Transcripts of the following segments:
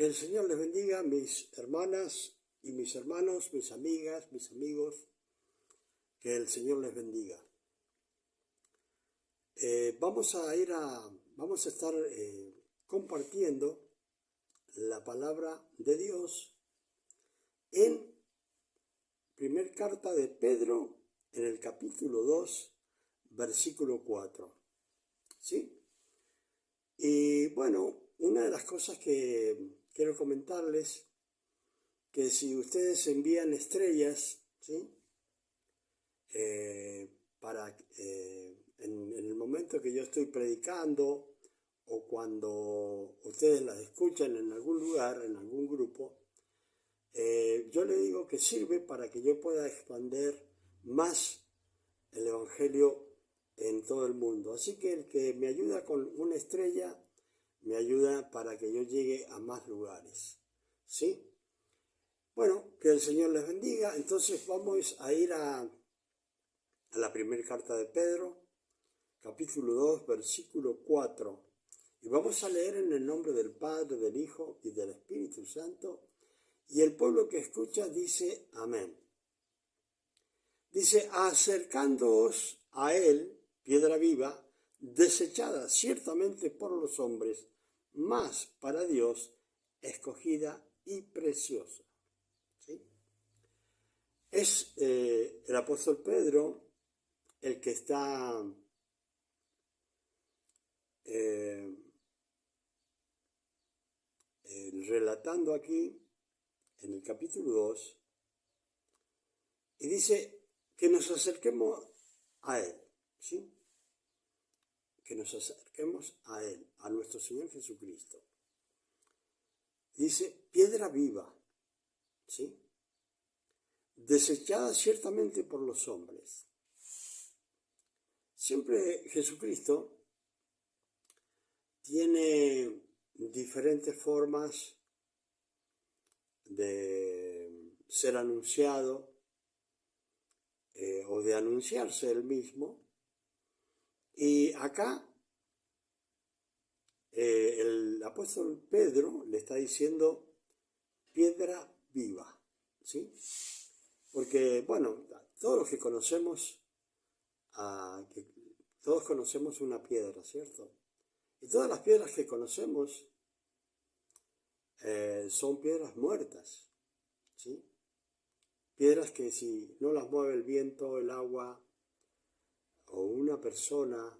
Que el Señor les bendiga, mis hermanas y mis hermanos, mis amigas, mis amigos. Que el Señor les bendiga. Vamos a estar compartiendo la palabra de Dios en primer carta de Pedro, en el capítulo 2, versículo 4. ¿Sí? Y bueno, una de las cosas que quiero comentarles, que si ustedes envían estrellas, ¿sí? En el momento que yo estoy predicando o cuando ustedes las escuchan en algún lugar, en algún grupo, yo le digo que sirve para que yo pueda expandir más el Evangelio en todo el mundo. Así que el que me ayuda con una estrella, me ayuda para que yo llegue a más lugares. ¿Sí? Bueno, que el Señor les bendiga. Entonces vamos a ir a la primera carta de Pedro, capítulo 2, versículo 4. Y vamos a leer en el nombre del Padre, del Hijo y del Espíritu Santo. Y el pueblo que escucha dice amén. Dice, acercándoos a él, piedra viva, desechada ciertamente por los hombres, mas para Dios escogida y preciosa. ¿Sí? Es el apóstol Pedro el que está relatando aquí en el capítulo 2 y dice que nos acerquemos a él, ¿sí? Que nos acerquemos a él, a nuestro Señor Jesucristo. Dice, piedra viva, ¿sí? Desechada ciertamente por los hombres. Siempre Jesucristo tiene diferentes formas de ser anunciado o de anunciarse él mismo. Y acá el apóstol Pedro le está diciendo piedra viva, ¿sí? Porque, bueno, todos conocemos una piedra, ¿cierto? Y todas las piedras que conocemos son piedras muertas, ¿sí? Piedras que si no las mueve el viento, el agua o una persona,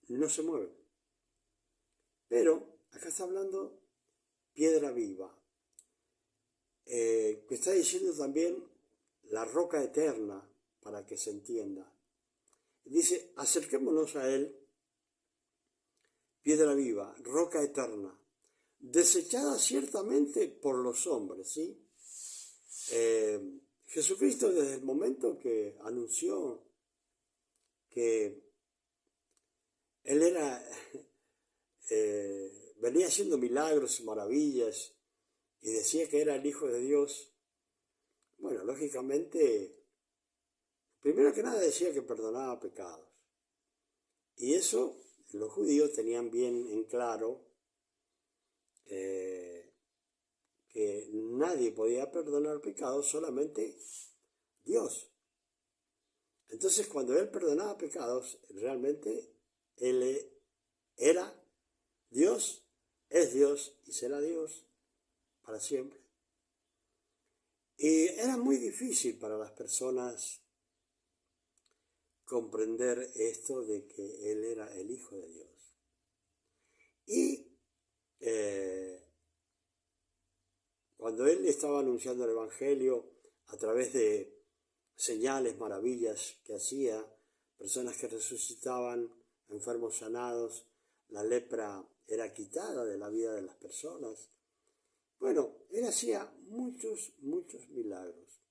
no se mueven. Pero acá está hablando piedra viva, que está diciendo también la roca eterna, para que se entienda. Dice, acerquémonos a él, piedra viva, roca eterna, desechada ciertamente por los hombres, ¿sí? Jesucristo, desde el momento que anunció que él venía haciendo milagros y maravillas y decía que era el Hijo de Dios, bueno, lógicamente, primero que nada decía que perdonaba pecados. Y eso los judíos tenían bien en claro, que nadie podía perdonar pecados, solamente Dios. Entonces, cuando él perdonaba pecados, realmente él era Dios, es Dios y será Dios para siempre. Y era muy difícil para las personas comprender esto de que él era el Hijo de Dios. Y cuando él estaba anunciando el Evangelio a través de señales, maravillas que hacía, personas que resucitaban, enfermos sanados, la lepra era quitada de la vida de las personas. Bueno, él hacía muchos milagros.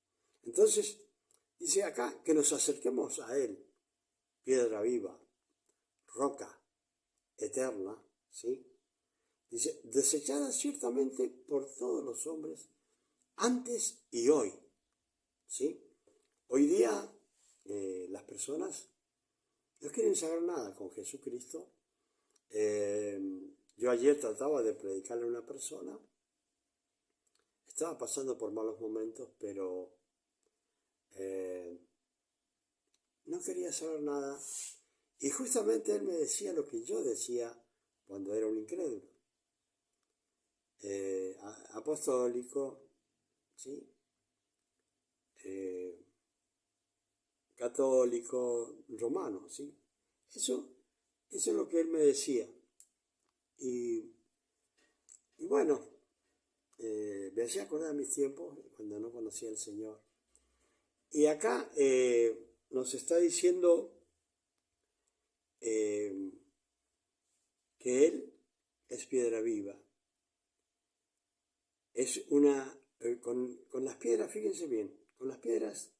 Entonces, dice acá que nos acerquemos a él, piedra viva, roca eterna, ¿sí? Dice, desechada ciertamente por todos los hombres, antes y hoy, ¿sí? Hoy día las personas no quieren saber nada con Jesucristo. Yo ayer trataba de predicarle a una persona estaba pasando por malos momentos, pero no quería saber nada. Y justamente él me decía lo que yo decía cuando era un incrédulo. Apostólico, ¿sí? Católico, romano, ¿sí? Eso es lo que él me decía. Y, y bueno, me hacía acordar mis tiempos cuando no conocía al Señor. Y acá nos está diciendo que Él es piedra viva. Es con las piedras, fíjense bien, con las piedras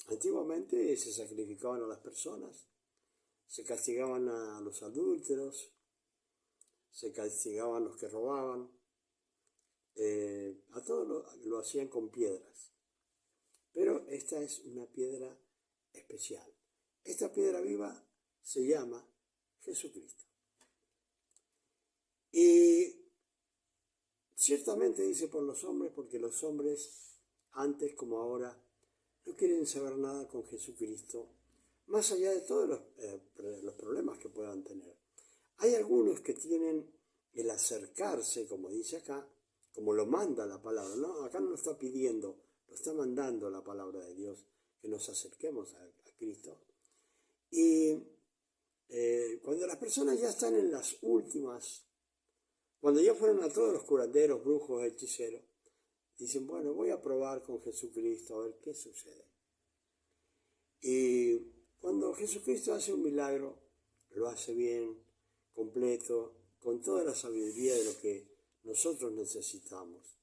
antiguamente se sacrificaban a las personas, se castigaban a los adúlteros, se castigaban a los que robaban, a todos lo hacían con piedras. Pero esta es una piedra especial. Esta piedra viva se llama Jesucristo. Y ciertamente dice por los hombres, porque los hombres, antes como ahora, no quieren saber nada con Jesucristo, más allá de todos los problemas que puedan tener. Hay algunos que tienen el acercarse, como dice acá, como lo manda la palabra, ¿no? Acá no lo está pidiendo, lo está mandando la palabra de Dios, que nos acerquemos a Cristo. Y cuando las personas ya están en las últimas, cuando ya fueron a todos los curanderos, brujos, hechiceros, dicen, bueno, voy a probar con Jesucristo a ver qué sucede. Y cuando Jesucristo hace un milagro, lo hace bien, completo, con toda la sabiduría de lo que nosotros necesitamos.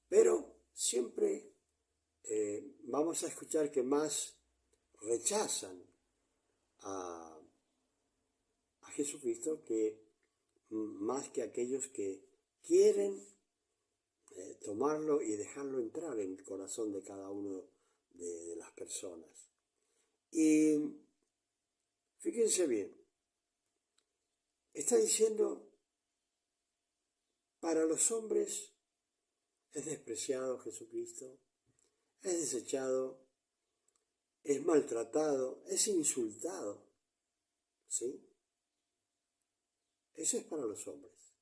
Pero siempre vamos a escuchar que más rechazan a Jesucristo más que aquellos que quieren tomarlo y dejarlo entrar en el corazón de cada uno de las personas. Y fíjense bien, está diciendo, para los hombres es despreciado Jesucristo, es desechado, es maltratado, es insultado, ¿sí? Eso es para los hombres.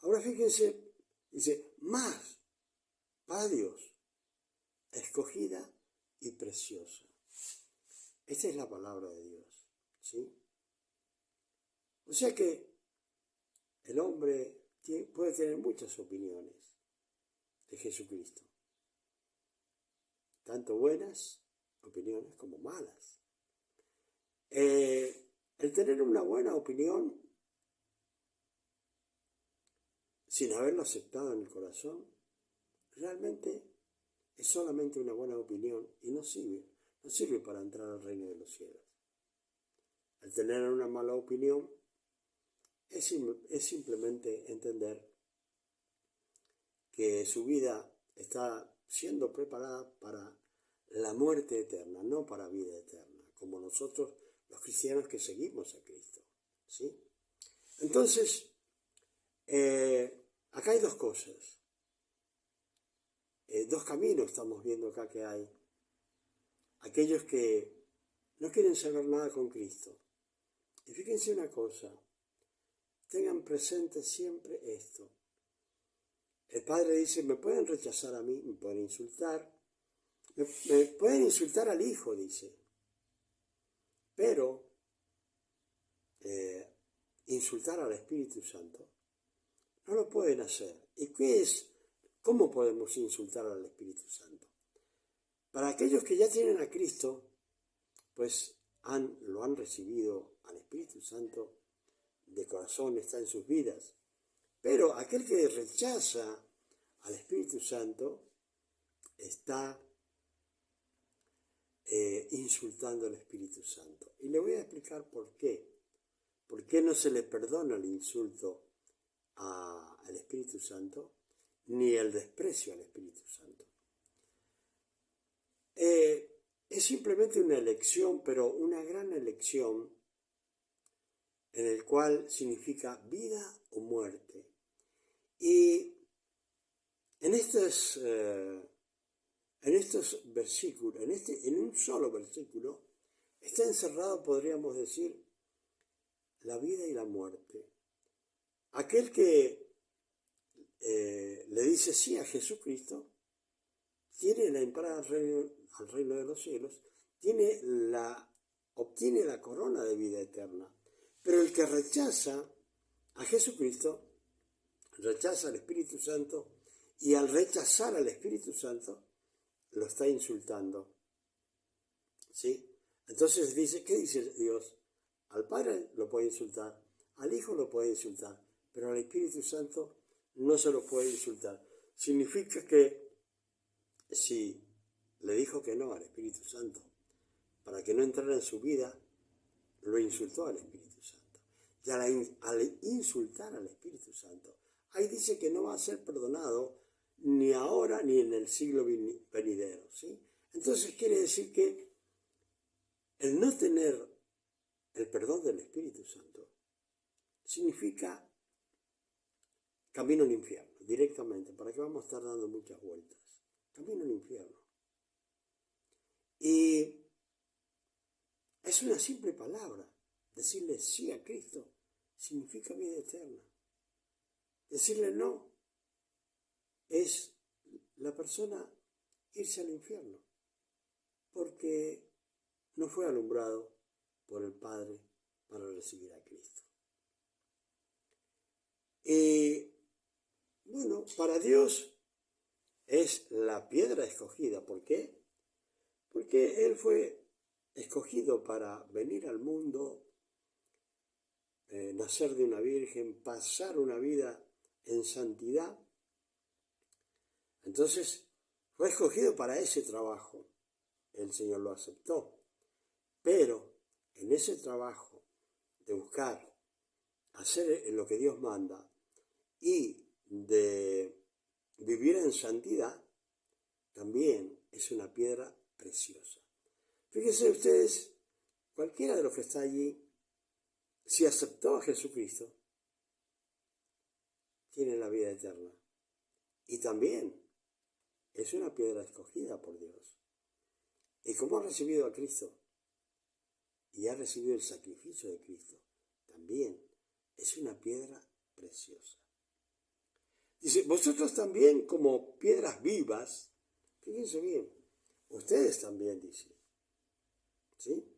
Ahora fíjense, dice, más para Dios, escogida y preciosa. Esta es la palabra de Dios, ¿sí? O sea que el hombre puede tener muchas opiniones de Jesucristo, tanto buenas opiniones como malas. El tener una buena opinión sin haberlo aceptado en el corazón, realmente es solamente una buena opinión y no sirve para entrar al reino de los cielos. El tener una mala opinión es simplemente entender que su vida está siendo preparada para la muerte eterna, no para vida eterna, como nosotros los cristianos que seguimos a Cristo, ¿sí? Entonces, acá hay dos cosas, dos caminos estamos viendo acá que hay. Aquellos que no quieren saber nada con Cristo. Y fíjense una cosa, tengan presente siempre esto. El Padre dice, me pueden rechazar a mí, me pueden insultar, me pueden insultar al Hijo, dice, pero insultar al Espíritu Santo no lo pueden hacer. ¿Y cómo podemos insultar al Espíritu Santo? Para aquellos que ya tienen a Cristo, pues lo han recibido al Espíritu Santo de corazón, está en sus vidas. Pero aquel que rechaza al Espíritu Santo está insultando al Espíritu Santo. Y le voy a explicar por qué. ¿Por qué no se le perdona el insulto al Espíritu Santo ni el desprecio al Espíritu Santo? Es simplemente una elección, pero una gran elección en el cual significa vida o muerte. Y En estos versículos, en un solo versículo, está encerrado, podríamos decir, la vida y la muerte. Aquel que le dice sí a Jesucristo tiene la entrada al reino de los cielos, obtiene la corona de vida eterna. Pero el que rechaza a Jesucristo, rechaza al Espíritu Santo, y al rechazar al Espíritu Santo, lo está insultando. ¿Sí? Entonces dice, ¿qué dice Dios? Al Padre lo puede insultar, al Hijo lo puede insultar, pero al Espíritu Santo no se lo puede insultar. Significa que si le dijo que no al Espíritu Santo, para que no entrara en su vida, lo insultó al Espíritu Santo. Y al insultar al Espíritu Santo, ahí dice que no va a ser perdonado ni ahora ni en el siglo venidero, ¿sí? Entonces quiere decir que el no tener el perdón del Espíritu Santo significa camino al infierno, directamente. ¿Para qué vamos a estar dando muchas vueltas? Camino al infierno. Y es una simple palabra. Decirle sí a Cristo significa vida eterna. Decirle no es la persona irse al infierno, porque no fue alumbrado por el Padre para recibir a Cristo. Y bueno, para Dios es la piedra escogida. ¿Por qué? Porque Él fue escogido para venir al mundo, nacer de una virgen, pasar una vida en santidad. Entonces, fue escogido para ese trabajo. El Señor lo aceptó. Pero en ese trabajo de buscar hacer lo que Dios manda y de vivir en santidad, también es una piedra preciosa. Fíjense ustedes, cualquiera de los que está allí, si aceptó a Jesucristo, tiene la vida eterna. Y también es una piedra escogida por Dios. Y como ha recibido a Cristo y ha recibido el sacrificio de Cristo, también es una piedra preciosa. Dice, vosotros también como piedras vivas, fíjense bien, ustedes también, dice, ¿sí?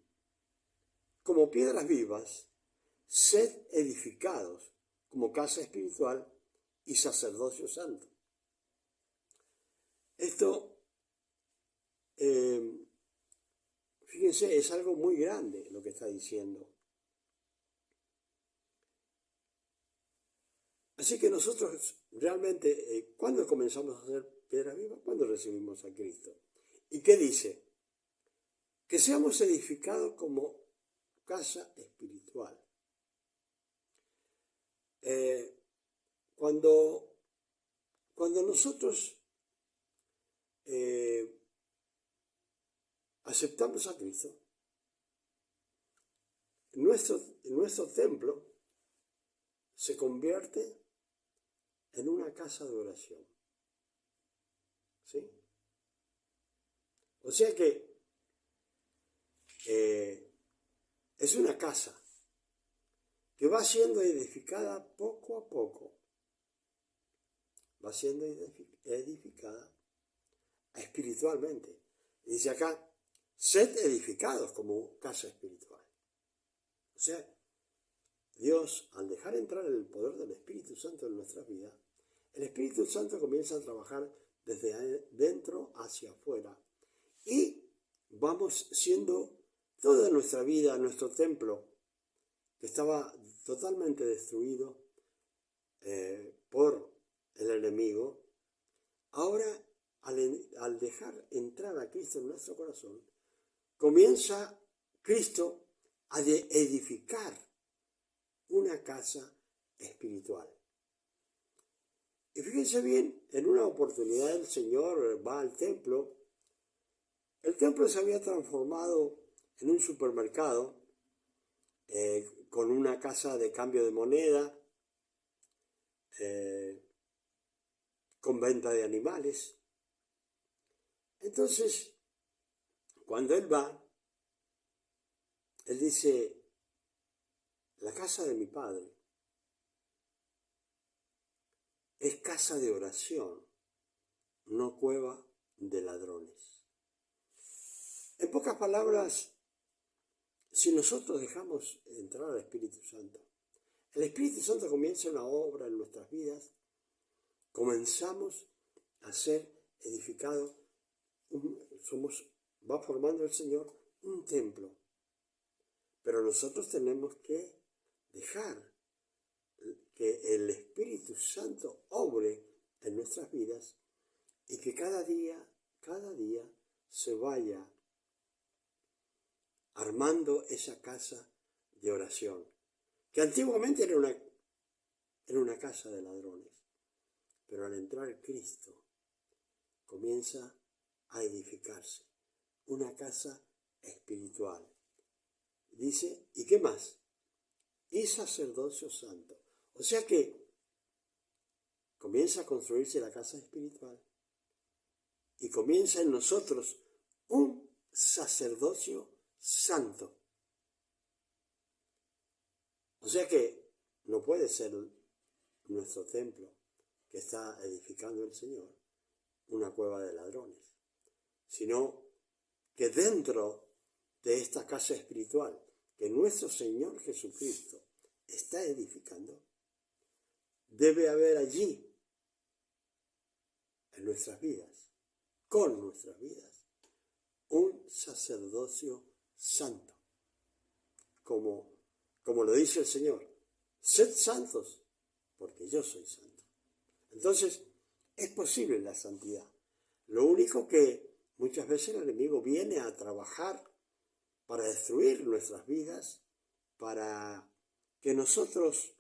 Como piedras vivas, sed edificados como casa espiritual y sacerdocio santo. Esto, fíjense, es algo muy grande lo que está diciendo. Así que nosotros realmente, ¿cuándo comenzamos a ser piedras vivas? Cuando recibimos a Cristo. ¿Y qué dice? Que seamos edificados como casa espiritual. Cuando nosotros aceptamos a Cristo, nuestro templo se convierte en una casa de oración. ¿Sí? O sea que es una casa que va siendo edificada poco a poco. Va siendo edificada espiritualmente. Dice acá, sed edificados como casa espiritual. O sea, Dios, al dejar entrar el poder del Espíritu Santo en nuestras vidas, el Espíritu Santo comienza a trabajar desde dentro hacia afuera. Y vamos siendo toda nuestra vida, nuestro templo, que estaba totalmente destruido por el enemigo, ahora al dejar entrar a Cristo en nuestro corazón, comienza Cristo a edificar una casa espiritual. Y fíjense bien, en una oportunidad el Señor va al templo. El templo se había transformado en un supermercado con una casa de cambio de moneda, con venta de animales. Entonces, cuando él va, él dice, la casa de mi padre es casa de oración, no cueva de ladrones. En pocas palabras, si nosotros dejamos entrar al Espíritu Santo, el Espíritu Santo comienza una obra en nuestras vidas, comenzamos a ser edificados, va formando el Señor un templo, pero nosotros tenemos que dejar que el Espíritu Santo obre en nuestras vidas y que cada día se vaya armando esa casa de oración, que antiguamente era una casa de ladrones, pero al entrar Cristo comienza a edificarse una casa espiritual. Dice, ¿y qué más? Y sacerdocio santo. O sea que comienza a construirse la casa espiritual y comienza en nosotros un sacerdocio santo. O sea que no puede ser nuestro templo que está edificando el Señor una cueva de ladrones, sino que dentro de esta casa espiritual que nuestro Señor Jesucristo está edificando, debe haber allí, en nuestras vidas, con nuestras vidas, un sacerdocio santo. Como lo dice el Señor, sed santos, porque yo soy santo. Entonces, es posible la santidad. Lo único que muchas veces el enemigo viene a trabajar para destruir nuestras vidas, para que nosotros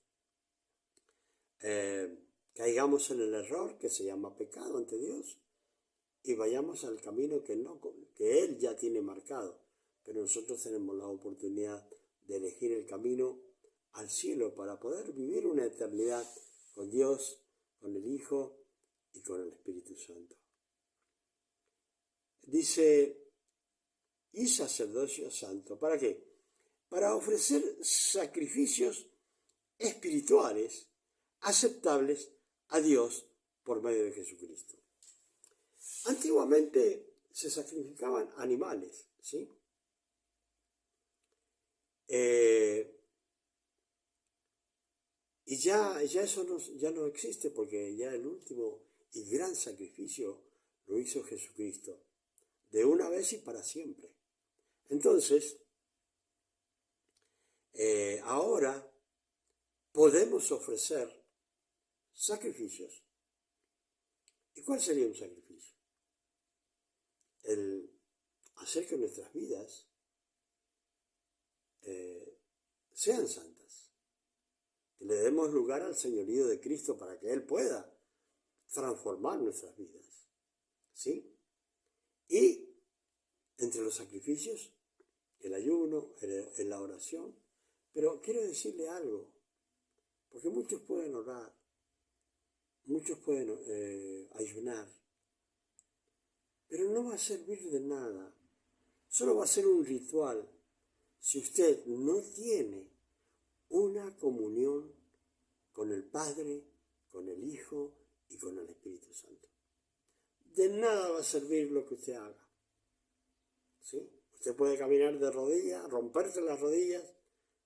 caigamos en el error que se llama pecado ante Dios y vayamos al camino que Él ya tiene marcado. Pero nosotros tenemos la oportunidad de elegir el camino al cielo para poder vivir una eternidad con Dios, con el Hijo y con el Espíritu Santo. Dice, y sacerdocio santo, ¿para qué? Para ofrecer sacrificios espirituales aceptables a Dios por medio de Jesucristo. Antiguamente se sacrificaban animales, ¿sí? Y ya eso ya no existe, porque ya el último y gran sacrificio lo hizo Jesucristo, de una vez y para siempre. Entonces, ahora podemos ofrecer sacrificios. ¿Y cuál sería un sacrificio? El hacer que nuestras vidas sean santas, que le demos lugar al señorío de Cristo para que Él pueda transformar nuestras vidas, ¿sí? Y entre los sacrificios, el ayuno, la oración. Pero quiero decirle algo, porque muchos pueden orar, muchos pueden ayunar, pero no va a servir de nada, solo va a ser un ritual si usted no tiene una comunión con el Padre, con el Hijo y con el Espíritu Santo. De nada va a servir lo que usted haga, ¿sí? Usted puede caminar de rodillas, romperse las rodillas,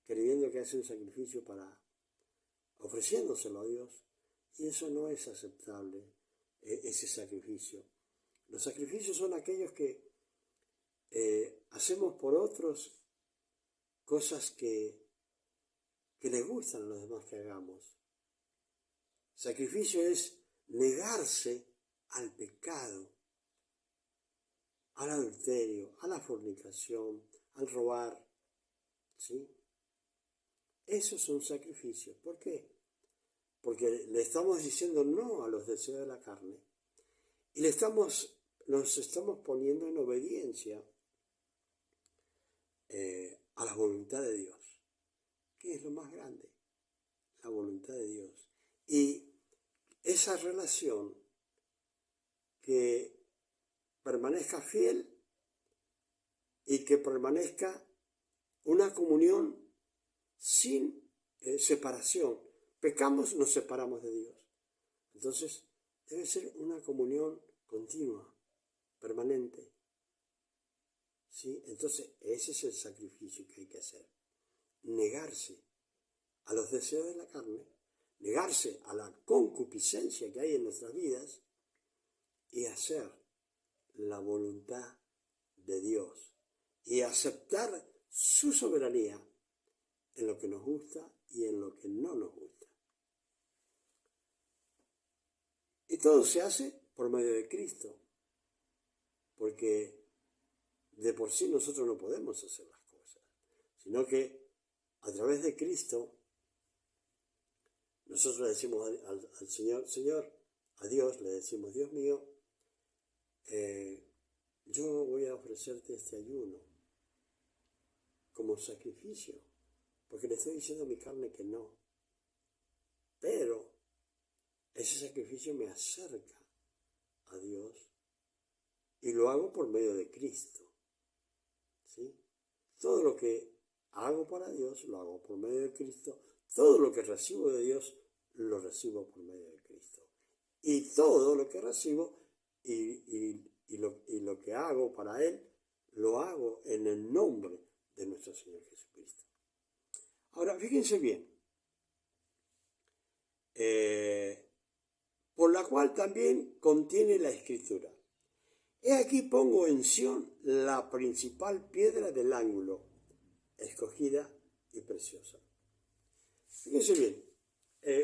creyendo que hace un sacrificio ofreciéndoselo a Dios, y eso no es aceptable, ese sacrificio. Los sacrificios son aquellos que hacemos por otros cosas que le gustan a los demás que hagamos. Sacrificio es negarse al pecado, al adulterio, a la fornicación, al robar, ¿sí? Eso es un sacrificio. ¿Por qué? Porque le estamos diciendo no a los deseos de la carne y nos estamos poniendo en obediencia a la voluntad de Dios. ¿Qué es lo más grande? La voluntad de Dios. Y esa relación que permanezca fiel y que permanezca una comunión sin separación. Pecamos, nos separamos de Dios. Entonces, debe ser una comunión continua, permanente. ¿Sí? Entonces, ese es el sacrificio que hay que hacer. Negarse a los deseos de la carne, negarse a la concupiscencia que hay en nuestras vidas y hacer la voluntad de Dios y aceptar su soberanía en lo que nos gusta y en lo que no nos gusta. Y todo se hace por medio de Cristo, porque de por sí nosotros no podemos hacer las cosas, sino que a través de Cristo nosotros le decimos al Señor, a Dios le decimos, Dios mío, yo voy a ofrecerte este ayuno como sacrificio, porque le estoy diciendo a mi carne que no. Pero ese sacrificio me acerca a Dios y lo hago por medio de Cristo. ¿Sí? Todo lo que hago para Dios lo hago por medio de Cristo. Todo lo que recibo de Dios lo recibo por medio de Cristo. Y todo lo que recibo y lo que hago para Él, lo hago en el nombre de nuestro Señor Jesucristo. Ahora, fíjense bien, por la cual también contiene la Escritura. He aquí pongo en Sión la principal piedra del ángulo, escogida y preciosa. Fíjense bien,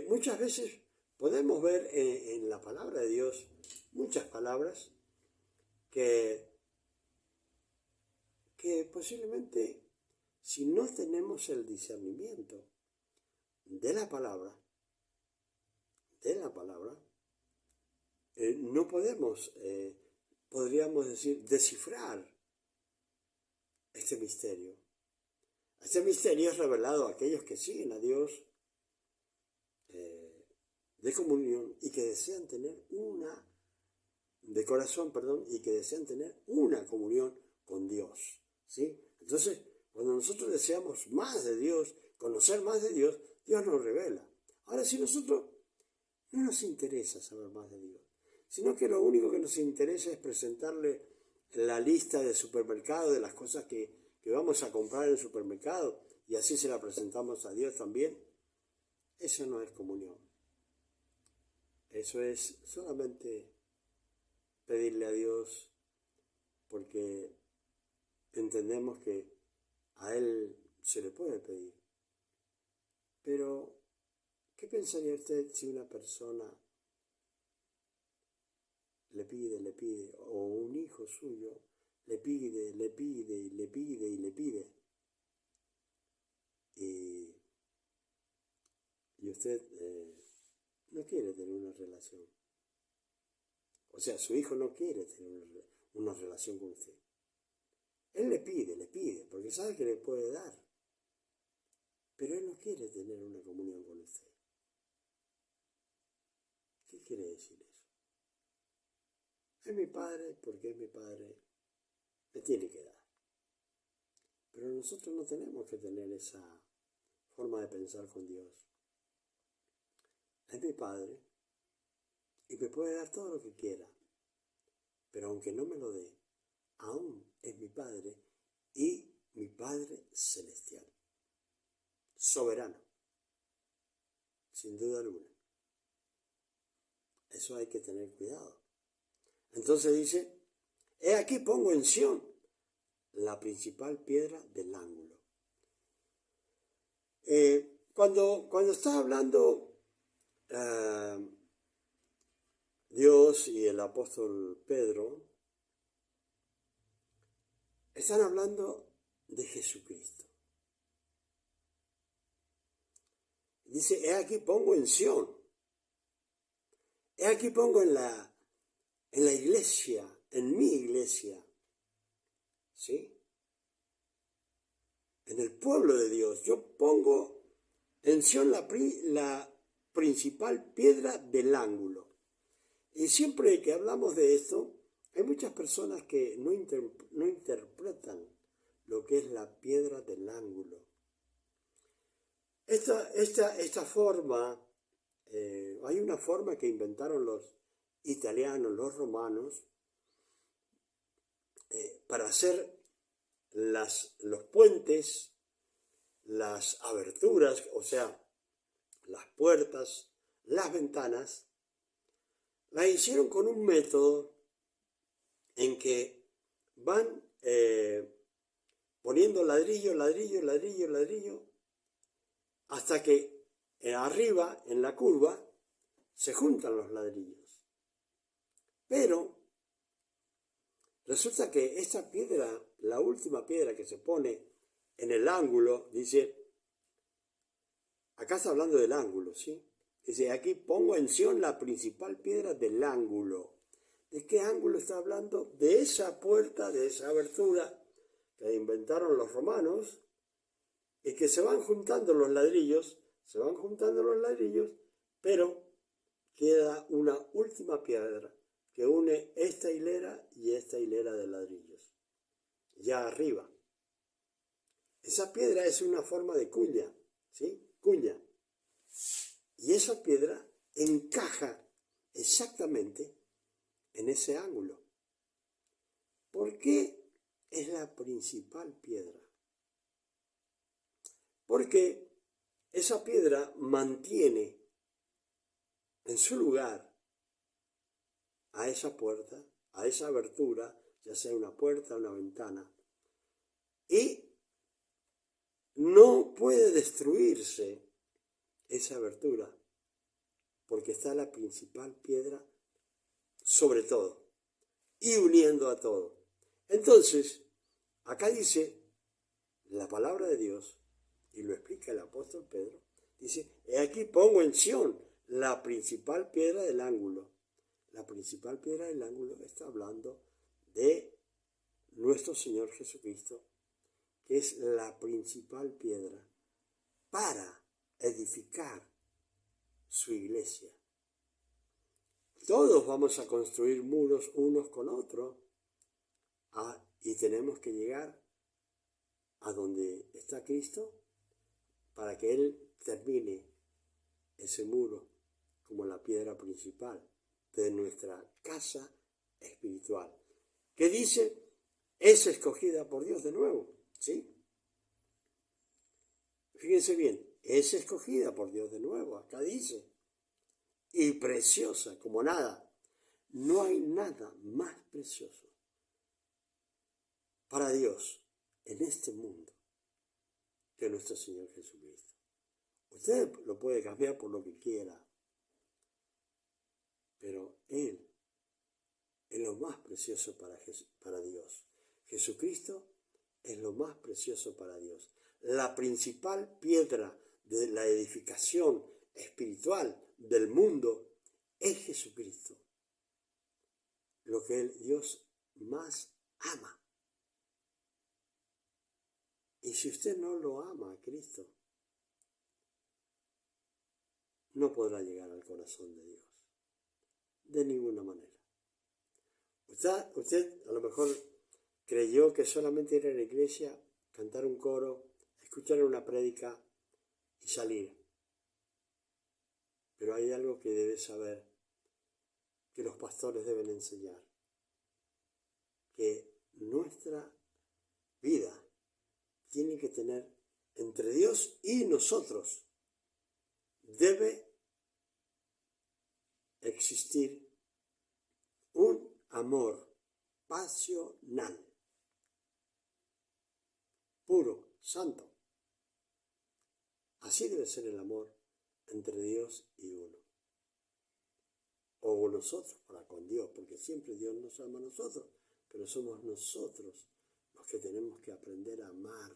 muchas veces podemos ver en la palabra de Dios muchas palabras que posiblemente, si no tenemos el discernimiento de la palabra, no podemos, podríamos decir, descifrar este misterio. Este misterio es revelado a aquellos que siguen a Dios de comunión y que desean tener y que desean tener una comunión con Dios, ¿sí? Entonces, cuando nosotros deseamos más de Dios, conocer más de Dios, Dios nos revela. Ahora, si nosotros no nos interesa saber más de Dios, sino que lo único que nos interesa es presentarle la lista de supermercado, de las cosas que vamos a comprar en el supermercado, y así se la presentamos a Dios también, eso no es comunión. Eso es solamente pedirle a Dios porque entendemos que a Él se le puede pedir. Pero, ¿qué pensaría usted si una persona le pide, o un hijo suyo le pide, y le pide, y usted no quiere tener una relación? O sea, su hijo no quiere tener una relación con usted. Él le pide, porque sabe que le puede dar. Pero él no quiere tener una comunión con usted. ¿Qué quiere decir eso? Es mi padre porque es mi padre, me tiene que dar. Pero nosotros no tenemos que tener esa forma de pensar con Dios. Es mi padre y me puede dar todo lo que quiera. Pero aunque no me lo dé, aún es mi padre y mi Padre celestial. Soberano. Sin duda alguna. Eso hay que tener cuidado. Entonces dice, he aquí pongo en Sión la principal piedra del ángulo. Cuando está hablando Dios y el apóstol Pedro, están hablando de Jesucristo. Dice, he aquí pongo en Sión. He aquí pongo en la iglesia, en mi iglesia, ¿sí? En el pueblo de Dios. Yo pongo en Sión la principal piedra del ángulo. Y siempre que hablamos de esto, hay muchas personas que no interpretan lo que es la piedra del ángulo. Esta forma, hay una forma que inventaron los italianos, los romanos, para hacer los puentes, las aberturas, o sea, las puertas, las ventanas, las hicieron con un método en que van poniendo ladrillo, ladrillo, ladrillo, ladrillo, hasta que arriba, en la curva, se juntan los ladrillos. Pero resulta que esta piedra, la última piedra que se pone en el ángulo, dice, acá está hablando del ángulo, ¿sí? Dice, aquí pongo en Sión la principal piedra del ángulo. ¿De qué ángulo está hablando? De esa puerta, de esa abertura que inventaron los romanos, y que se van juntando los ladrillos, pero queda una última piedra que une esta hilera y esta hilera de ladrillos, ya arriba. Esa piedra es una forma de cuña, ¿sí? Cuña. Y esa piedra encaja exactamente en ese ángulo. ¿Por qué es la principal piedra? Porque esa piedra mantiene en su lugar a esa puerta, a esa abertura, ya sea una puerta o una ventana, y no puede destruirse esa abertura, porque está la principal piedra sobre todo y uniendo a todo. Entonces, acá dice la palabra de Dios, y lo explica el apóstol Pedro, dice, he aquí pongo en Sión la principal piedra del ángulo. La principal piedra del ángulo está hablando de nuestro Señor Jesucristo, que es la principal piedra para edificar su iglesia. Todos vamos a construir muros unos con otros y tenemos que llegar a donde está Cristo para que Él termine ese muro como la piedra principal de nuestra casa espiritual. ¿Qué dice? Es escogida por Dios de nuevo, ¿sí? Fíjense bien, es escogida por Dios de nuevo, acá dice, y preciosa como nada. No hay nada más precioso para Dios en este mundo que nuestro Señor Jesucristo. Usted lo puede cambiar por lo que quiera, pero Él es lo más precioso para Dios. Jesucristo es lo más precioso para Dios. La principal piedra de la edificación espiritual del mundo es Jesucristo. Lo que Dios más ama. Y si usted no lo ama a Cristo, no podrá llegar al corazón de Dios. De ninguna manera. Usted a lo mejor creyó que solamente ir a la iglesia, cantar un coro, escuchar una prédica y salir. Pero hay algo que debe saber, que los pastores deben enseñar, que nuestra vida tiene que tener entre Dios y nosotros, debe existir un amor pasional, puro, santo. Así debe ser el amor entre Dios y uno. O nosotros para con Dios, porque siempre Dios nos ama a nosotros, pero somos nosotros los que tenemos que aprender a amar.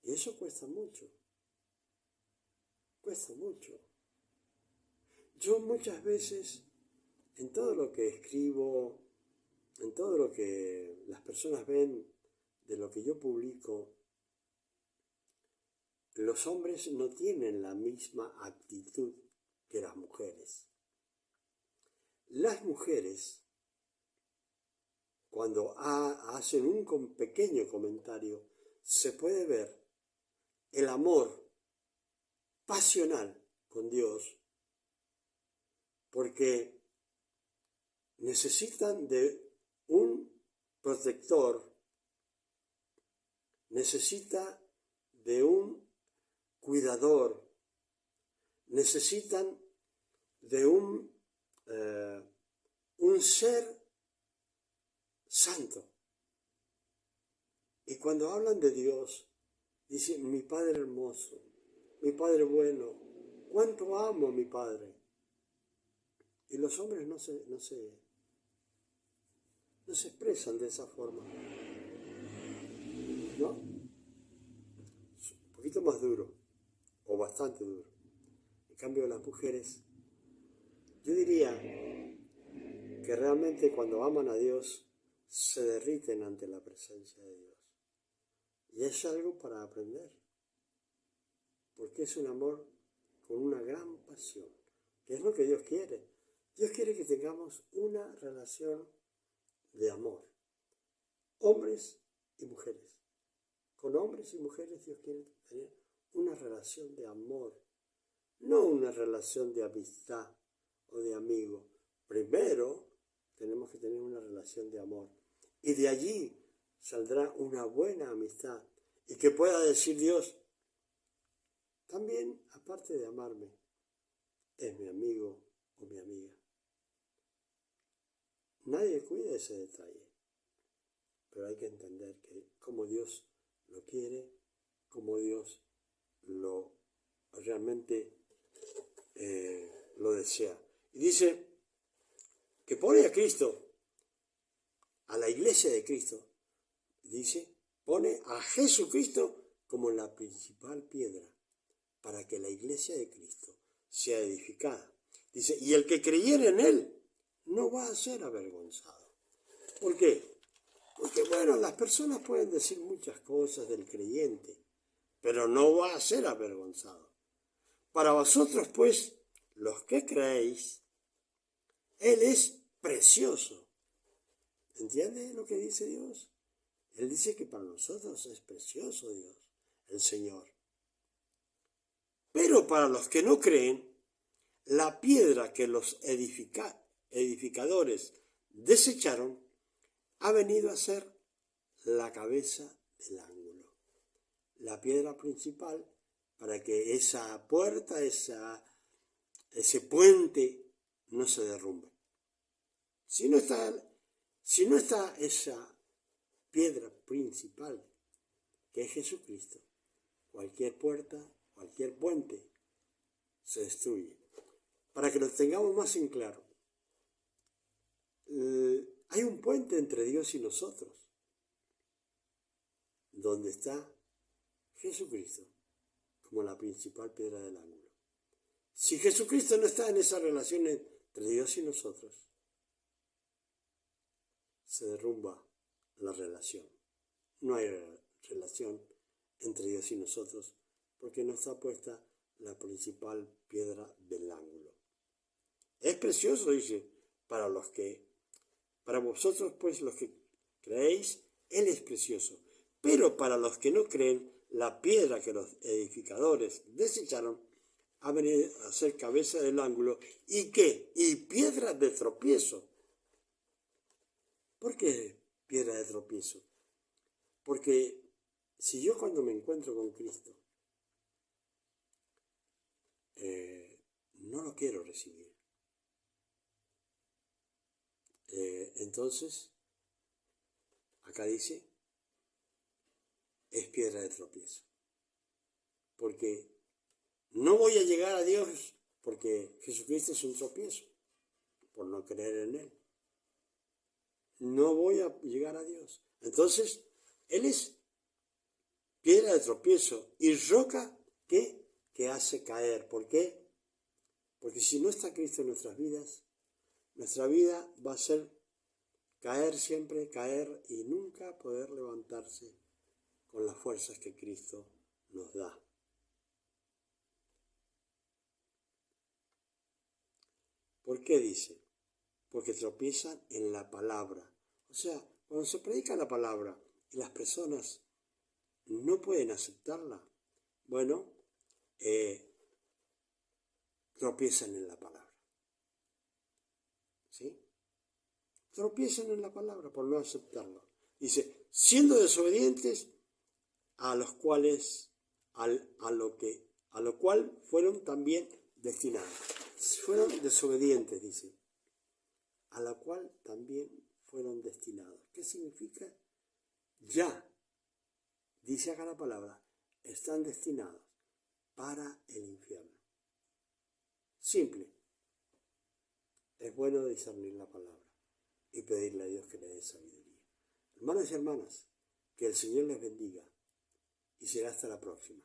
Y eso cuesta mucho. Cuesta mucho. Yo muchas veces, en todo lo que escribo, en todo lo que las personas ven de lo que yo publico, los hombres no tienen la misma actitud que las mujeres. las mujeres, cuando hacen un pequeño comentario, se puede ver el amor pasional con Dios, porque necesitan de un protector, necesita de un cuidador, necesitan de un ser santo. Y cuando hablan de Dios, dicen, mi Padre hermoso, mi Padre bueno, cuánto amo a mi Padre. Y los hombres no se expresan de esa forma, ¿no? Es un poquito más duro, o bastante duro. En cambio, las mujeres, yo diría que realmente cuando aman a Dios, se derriten ante la presencia de Dios. Y es algo para aprender, porque es un amor con una gran pasión, que es lo que Dios quiere. Dios quiere que tengamos una relación de amor, hombres y mujeres. Con hombres y mujeres Dios quiere tener una relación de amor, no una relación de amistad o de amigo. Primero tenemos que tener una relación de amor, y de allí saldrá una buena amistad, y que pueda decir Dios, también, aparte de amarme, es mi amigo o mi amiga. Nadie cuida ese detalle, pero hay que entender que como Dios lo quiere, como Dios lo realmente lo desea. Y dice que pone a Cristo, a la iglesia de Cristo, dice, pone a Jesucristo como la principal piedra para que la iglesia de Cristo sea edificada. Dice, y el que creyere en él no va a ser avergonzado. ¿Por qué? Porque, bueno, las personas pueden decir muchas cosas del creyente, pero no va a ser avergonzado. Para vosotros, pues, los que creéis, Él es precioso. ¿Entiende lo que dice Dios? Él dice que para nosotros es precioso Dios, el Señor. Pero para los que no creen, la piedra que los edificadores desecharon ha venido a ser la cabeza del ángulo, la piedra principal para que esa puerta, ese puente no se derrumbe. Si no está esa piedra principal, que es Jesucristo, cualquier puerta, cualquier puente se destruye. Para que lo tengamos más en claro, hay un puente entre Dios y nosotros, donde está Jesucristo como la principal piedra del ángulo. Si Jesucristo no está en esa relación entre Dios y nosotros, se derrumba la relación. No hay relación entre Dios y nosotros porque no está puesta la principal piedra del ángulo. Es precioso, dice, para vosotros, pues, los que creéis, Él es precioso. Pero para los que no creen, la piedra que los edificadores desecharon ha venido a ser cabeza del ángulo. ¿Y qué? Y piedra de tropiezo. ¿Por qué piedra de tropiezo? Porque si yo cuando me encuentro con Cristo no lo quiero recibir, entonces, acá dice, es piedra de tropiezo. Porque no voy a llegar a Dios porque Jesucristo es un tropiezo, por no creer en Él. No voy a llegar a Dios. Entonces, Él es piedra de tropiezo y roca que hace caer. ¿Por qué? Porque si no está Cristo en nuestras vidas, nuestra vida va a ser caer siempre, caer y nunca poder levantarse con las fuerzas que Cristo nos da. ¿Por qué dice? porque tropiezan en la palabra. O sea, cuando se predica la palabra y las personas no pueden aceptarla, bueno, tropiezan en la palabra. ¿Sí? Tropiezan en la palabra por no aceptarlo. Dice, siendo desobedientes a los cuales, a lo cual fueron también destinados. Fueron desobedientes, dice, a la cual también fueron destinados. ¿Qué significa? Ya, dice acá la palabra, están destinados para el infierno. Simple. Es bueno discernir la palabra y pedirle a Dios que le dé sabiduría. Hermanos y hermanas, que el Señor les bendiga y será hasta la próxima.